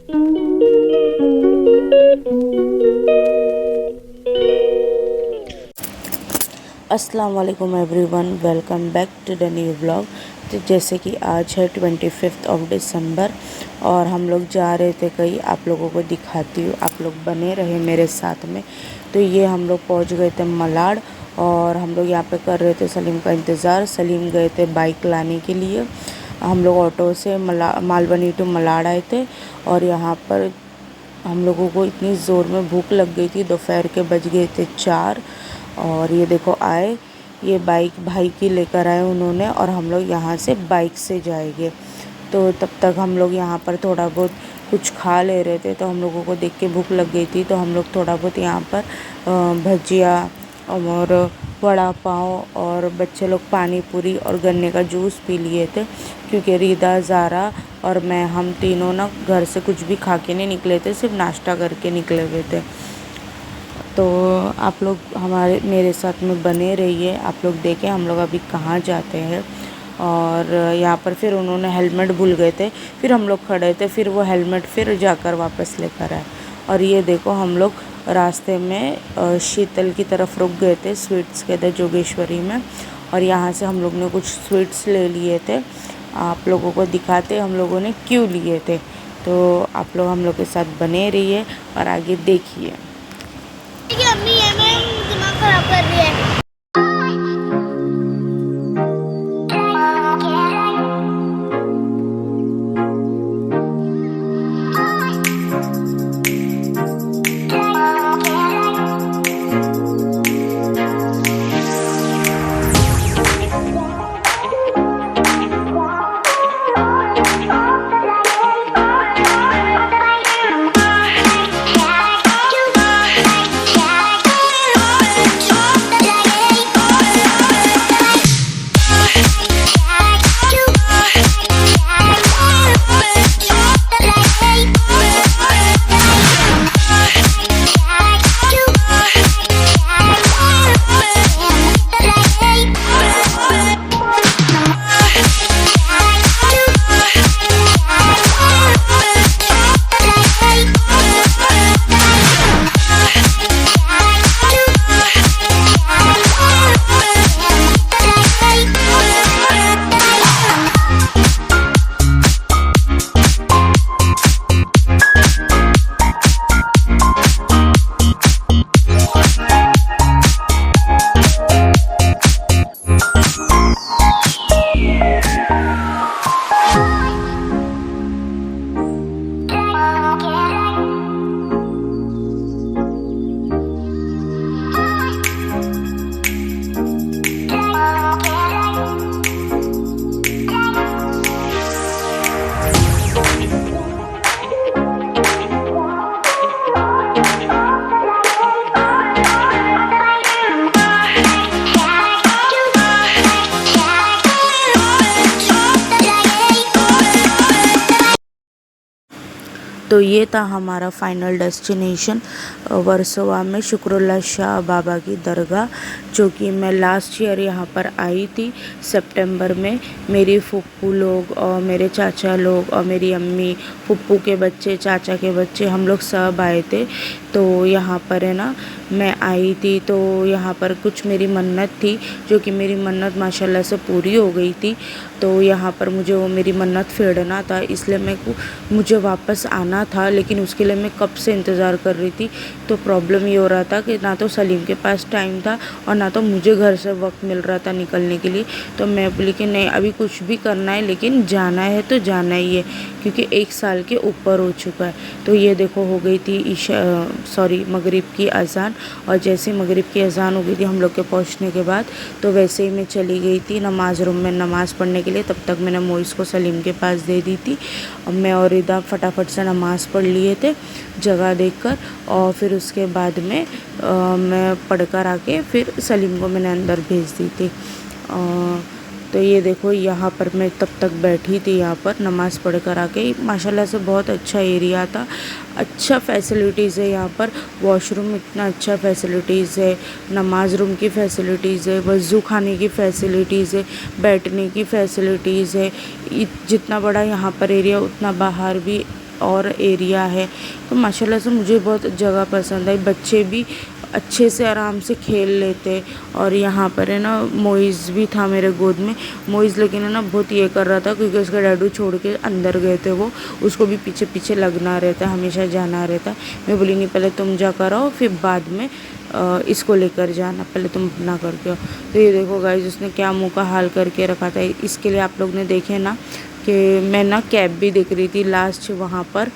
अस्सलाम वालेकुम everyone, welcome back to the new blog. तो जैसे कि आज है 25 ऑफ दिसंबर और हम लोग जा रहे थे कहीं, आप लोगों को दिखाती हूँ, आप लोग बने रहे मेरे साथ में। तो ये हम लोग पहुँच गए थे मलाड और हम लोग यहाँ पे कर रहे थे सलीम का इंतज़ार। सलीम गए थे बाइक लाने के लिए। हम लोग ऑटो से मालवनी टू मलाड आए थे और यहाँ पर हम लोगों को इतनी ज़ोर में भूख लग गई थी, दोपहर के बज गए थे 4 और ये देखो आए, ये बाइक भाई की लेकर आए उन्होंने और हम लोग यहाँ से बाइक से जाएंगे। तो तब तक हम लोग यहाँ पर थोड़ा बहुत कुछ खा ले रहे थे, तो हम लोगों को देख के भूख लग गई थी, तो हम लोग थोड़ा बहुत यहाँ पर भजिया और वड़ा पाव और बच्चे लोग पानी पूरी और गन्ने का जूस पी लिए थे, क्योंकि रिदा, ज़ारा और मैं, हम तीनों ना घर से कुछ भी खा के नहीं निकले थे, सिर्फ नाश्ता करके निकले हुए थे। तो आप लोग मेरे साथ में बने रहिए, आप लोग देखें हम लोग अभी कहाँ जाते हैं। और यहाँ पर फिर उन्होंने हेलमेट भूल गए थे, फिर हम लोग खड़े थे, फिर वो हेलमेट फिर जाकर वापस लेकर आए। और ये देखो हम लोग रास्ते में शीतल की तरफ रुक गए थे, स्वीट्स के थे जोगेश्वरी में, और यहाँ से हम लोग ने कुछ स्वीट्स ले लिए थे। आप लोगों को दिखाते हम लोगों ने क्यों लिए थे। तो आप लोग हम लोग के साथ बने रहिए और आगे देखिए। अम्मी ये मैं दिमाग खराब कर रही है। तो ये था हमारा फाइनल डेस्टिनेशन, वर्सोवा में शुक्रुल्लाह शाह बाबा की दरगाह, जो कि मैं लास्ट ईयर यहाँ पर आई थी सितंबर में। मेरी फूफू लोग और मेरे चाचा लोग और मेरी अम्मी, फूफू के बच्चे, चाचा के बच्चे, हम लोग सब आए थे। तो यहाँ पर है ना, मैं आई थी तो यहाँ पर कुछ मेरी मन्नत थी, जो कि मेरी मन्नत माशाल्लाह से पूरी हो गई थी। तो यहाँ पर मुझे वो मेरी मन्नत फेरना था, इसलिए मुझे वापस आना था, लेकिन उसके लिए मैं कब से इंतज़ार कर रही थी। तो प्रॉब्लम ये हो रहा था कि ना तो सलीम के पास टाइम था और ना तो मुझे घर से वक्त मिल रहा था निकलने के लिए। तो मैं बोली कि नहीं, अभी कुछ भी करना है, लेकिन जाना है तो जाना ही है, क्योंकि 1 साल के ऊपर हो चुका है। तो ये देखो हो गई थी मगरिब की अज़ान, और जैसे मगरिब की अज़ान हो गई थी हम लोग के पहुँचने के बाद, तो वैसे ही मैं चली गई थी नमाज़ रूम में नमाज़ पढ़ने के लिए। तब तक मैंने मोइस को सलीम के पास दे दी थी और मैं और रिदा फटाफट से नमाज़ पढ़ लिए थे जगह देखकर, और फिर उसके बाद में मैं पढ़कर आके फिर सलीम को मैंने अंदर भेज दी थी। तो ये देखो यहाँ पर मैं तब तक बैठी थी, यहाँ पर नमाज़ पढ़ कर आके। माशाल्लाह से बहुत अच्छा एरिया था, अच्छा फैसिलिटीज़ है यहाँ पर। वॉशरूम इतना अच्छा फैसिलिटीज़ है, नमाज रूम की फ़ैसिलिटीज़ है, वज़ू खाने की फ़ैसिलिटीज़ है, बैठने की फ़ैसिलिटीज़ है। जितना बड़ा यहाँ पर एरिया उतना बाहर भी और एरिया है। तो माशाल्लाह से मुझे बहुत जगह पसंद आई, बच्चे भी अच्छे से आराम से खेल लेते। और यहाँ पर है ना मोइज़ भी था मेरे गोद में। मोइज़ लेकिन है ना बहुत ये कर रहा था क्योंकि उसका डैडू छोड़ के अंदर गए थे, वो उसको भी पीछे पीछे लगना रहता, हमेशा जाना रहता। मैं बोली नहीं, पहले तुम जा कर आओ, फिर बाद में इसको लेकर जाना, पहले तुम अपना करके आओ। तो ये देखो गाइस, उसने क्या मुँह का हाल करके रखा था। इसके लिए आप लोग ने देखे ना कि मैं ना कैब भी देख रही थी लास्ट, वहाँ पर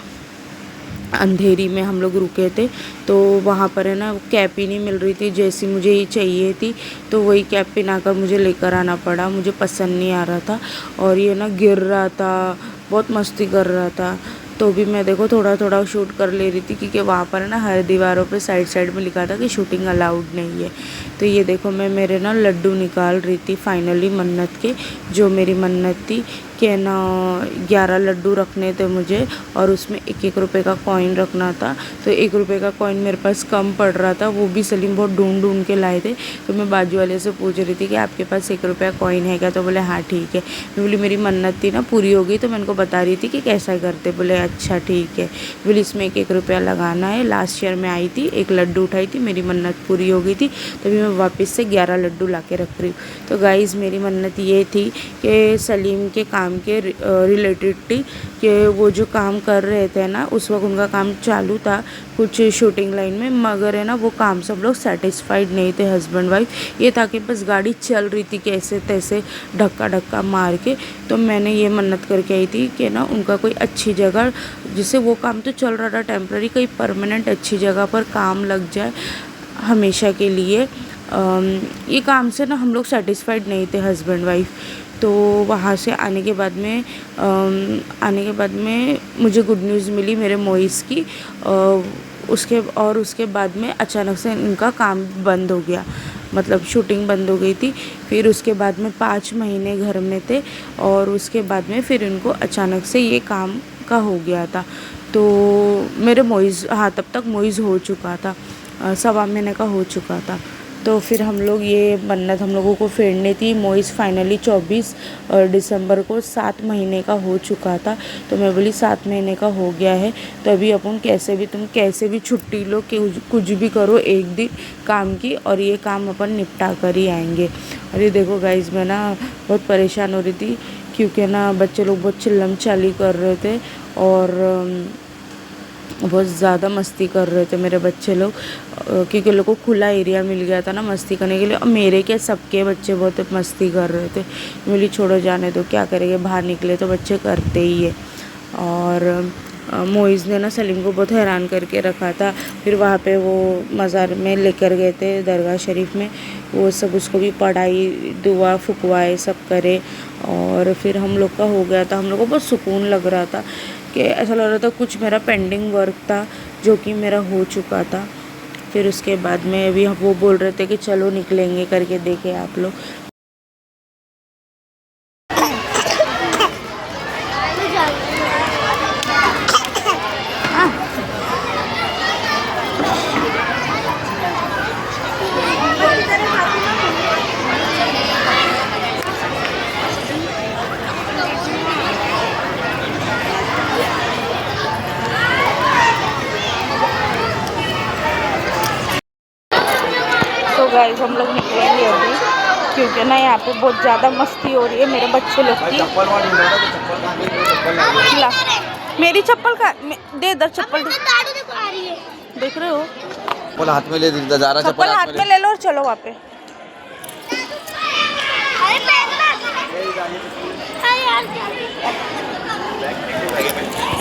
अंधेरी में हम लोग रुके थे, तो वहाँ पर है ना कैप ही नहीं मिल रही थी जैसी मुझे ही चाहिए थी। तो वही कैप पहना कर मुझे लेकर आना पड़ा, मुझे पसंद नहीं आ रहा था। और ये ना गिर रहा था, बहुत मस्ती कर रहा था। तो भी मैं देखो थोड़ा थोड़ा शूट कर ले रही थी क्योंकि वहाँ पर ना हर दीवारों पे साइड साइड में लिखा था कि शूटिंग अलाउड नहीं है। तो ये देखो मैं मेरे ना लड्डू निकाल रही थी फाइनली मन्नत के, जो मेरी मन्नत थी कि ना 11 लड्डू रखने थे मुझे और उसमें 1-1 रुपये का कॉइन रखना था। तो 1 रुपये का कॉइन मेरे पास कम पड़ रहा था, वो भी सलीम बहुत ढूंढ ढूंढ के लाए थे। तो मैं बाजू वाले से पूछ रही थी कि आपके पास 1 रुपये का कॉइन है क्या? तो बोले हाँ ठीक है। मैं बोली मेरी मन्नत थी ना पूरी हो गई, तो मैं उनको बता रही थी कि कैसा करते। बोले अच्छा ठीक है। बोले इसमें 1-1 रुपया लगाना है। लास्ट ईयर में आई थी, 1 लड्डू उठाई थी, मेरी मन्नत पूरी हो गई थी, तभी मैं वापस से 11 लड्डू ला के रख रही हूँ। तो गाइज़ मेरी मन्नत ये थी कि सलीम के काम के रिलेटेड थी कि वो जो काम कर रहे थे ना उस वक्त उनका काम चालू था कुछ शूटिंग लाइन में, मगर है ना वो काम सब लोग सेटिस्फाइड नहीं थे हस्बैंड वाइफ। ये था कि बस गाड़ी चल रही थी कैसे तैसे धक्का धक्का मार के। तो मैंने ये मन्नत करके आई थी कि ना उनका कोई अच्छी जगह, जिससे वो काम तो चल रहा था टेम्प्रेरी, कोई परमानेंट अच्छी जगह पर काम लग जाए हमेशा के लिए। ये काम से ना हम लोग सेटिस्फाइड नहीं थे हस्बैंड वाइफ। तो वहाँ से आने के बाद में मुझे गुड न्यूज़ मिली मेरे मोइस की। उसके बाद में अचानक से इनका काम बंद हो गया, मतलब शूटिंग बंद हो गई थी। फिर उसके बाद में 5 महीने घर में थे और उसके बाद में फिर इनको अचानक से ये काम का हो गया था। तो मेरे मोइज़, हाँ तब तक मोइज़ हो चुका था, 1.25 महीने का हो चुका था। तो फिर हम लोग ये मन्नत हम लोगों को फेरनी थी। मोइज़ फाइनली 24 दिसंबर को 7 महीने का हो चुका था। तो मैं बोली 7 महीने का हो गया है तो अभी अपन तुम कैसे भी छुट्टी लो कि कुछ भी करो एक दिन काम की, और ये काम अपन निपटा कर ही आएंगे। और ये देखो गाइज़ मैं ना बहुत परेशान हो रही थी क्योंकि ना बच्चे लोग बहुत चिल्लम चाली कर रहे थे और बहुत ज़्यादा मस्ती कर रहे थे मेरे बच्चे लोग, क्योंकि लोग को खुला एरिया मिल गया था ना मस्ती करने के लिए। और मेरे क्या सबके बच्चे बहुत मस्ती कर रहे थे। बोली छोड़ो जाने दो, क्या करेंगे, बाहर निकले तो बच्चे करते ही है। और मोइज़ ने ना सलीम को बहुत हैरान करके रखा था। फिर वहाँ पे वो मज़ार में लेकर गए थे दरगाह शरीफ में, वो सब उसको भी पढ़ाई दुआ फुकवाए सब करे। और फिर हम लोग का हो गया था, हम लोग को बहुत सुकून लग रहा था कि ऐसा लग रहा था कुछ मेरा पेंडिंग वर्क था जो कि मेरा हो चुका था। फिर उसके बाद में अभी वो बोल रहे थे कि चलो निकलेंगे करके, देखे आप लोग। तो गाइस हम लोग निकलेंगे अभी क्योंकि ना यहाँ पे बहुत ज़्यादा मस्ती हो रही है मेरे बच्चे लोग की। ला मेरी चप्पल का दे, इधर चप्पल देख रहे हो, चप्पल हाथ में ले जा रहा, चप्पल हाथ में ले लो और चलो वहाँ पे।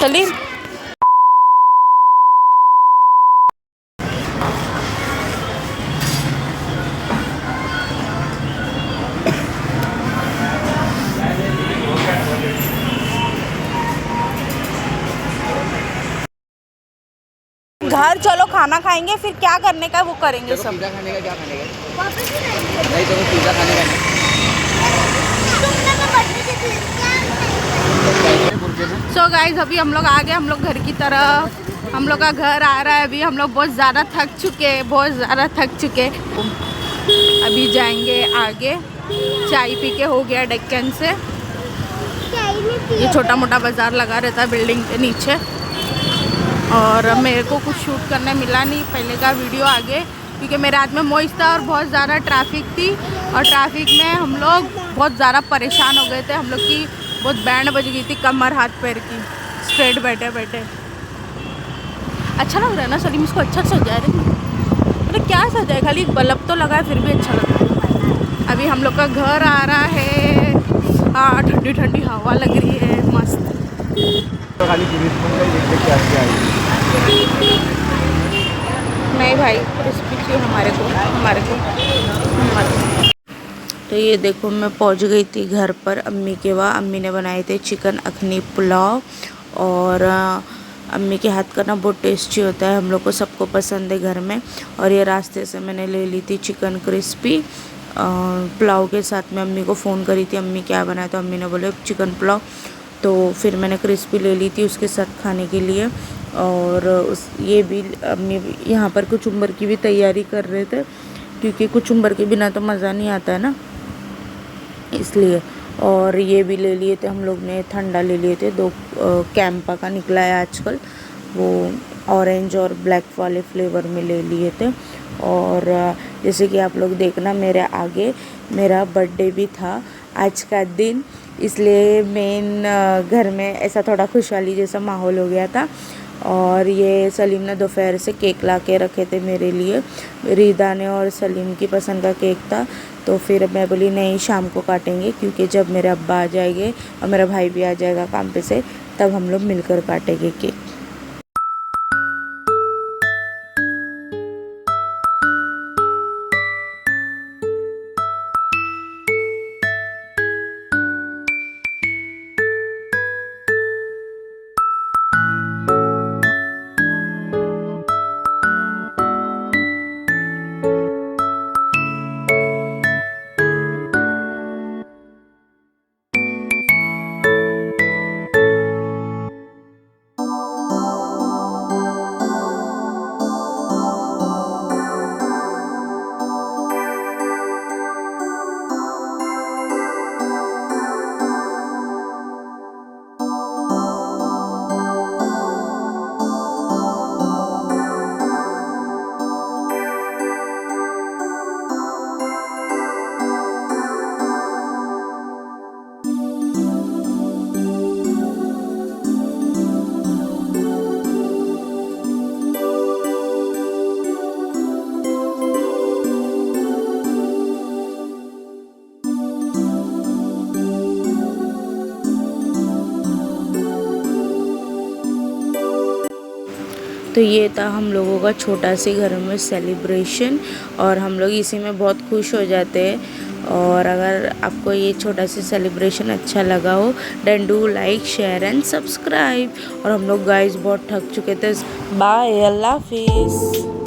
सलीम घर चलो, खाना खाएंगे, फिर क्या करने का वो करेंगे सब। पिज़्ज़ा खाने का, क्या खाने का? नहीं तो पिज़्ज़ा खाने का नहीं। सो गाइज अभी हम लोग आ गए, हम लोग घर की तरफ। हम लोग का घर आ रहा है अभी। हम लोग बहुत ज़्यादा थक चुके। अभी जाएंगे आगे, चाय पी के हो गया डेक्कन से। ये छोटा मोटा बाज़ार लगा रहता है बिल्डिंग के नीचे। और मेरे को कुछ शूट करने मिला नहीं, पहले का वीडियो आगे, क्योंकि मेरे हाथ में मोइस था और बहुत ज़्यादा ट्रैफिक थी। और ट्रैफिक में हम लोग बहुत ज़्यादा परेशान हो गए थे। हम लोग की बहुत बैंड बज गई थी कमर हाथ पैर की, स्ट्रेट बैठे बैठे। अच्छा लग रहा है ना सलीम, इसको अच्छा सजाया रे, मतलब क्या सजाए, खाली बल्ब तो लगा है फिर भी अच्छा लग रहा है। अभी हम लोग का घर आ रहा है, ठंडी ठंडी हवा लग रही है, मस्त। तो खाली नहीं भाई, क्रिस्पी चाहिए हमारे को। तो ये देखो मैं पहुंच गई थी घर पर अम्मी के वहाँ। अम्मी ने बनाए थे चिकन अखनी पुलाव, और अम्मी के हाथ का ना बहुत टेस्टी होता है, हम लोग को सबको पसंद है घर में। और ये रास्ते से मैंने ले ली थी चिकन क्रिस्पी पुलाव के साथ में। अम्मी को फ़ोन करी थी अम्मी क्या बनाया, तो अम्मी ने बोले चिकन पुलाव, तो फिर मैंने क्रिस्पी ले ली थी उसके साथ खाने के लिए। और ये भी अम्मी यहाँ पर कुचुम्बर की भी तैयारी कर रहे थे, क्योंकि कुचुम्बर के बिना तो मज़ा नहीं आता है ना, इसलिए। और ये भी ले लिए थे हम लोग ने, ठंडा ले लिए थे 2 कैंपा का निकला है आजकल, वो ऑरेंज और ब्लैक वाले फ्लेवर में ले लिए थे। और जैसे कि आप लोग देखना मेरे आगे मेरा बर्थडे भी था आज का दिन, इसलिए मेन घर में ऐसा थोड़ा खुशहाली जैसा माहौल हो गया था। और ये सलीम ने दोपहर से केक ला के रखे थे मेरे लिए, रीदा ने और सलीम की पसंद का केक था। तो फिर मैं बोली नहीं शाम को काटेंगे, क्योंकि जब मेरे अब्बा आ जाएंगे और मेरा भाई भी आ जाएगा काम पे से, तब हम लोग मिलकर काटेंगे केक। तो ये था हम लोगों का छोटा सी घर में सेलिब्रेशन, और हम लोग इसी में बहुत खुश हो जाते हैं। और अगर आपको ये छोटा सी सेलिब्रेशन अच्छा लगा हो, then do like share and subscribe. और हम लोग गाइस बहुत थक चुके थे। बाय, अल्लाह हाफिज़।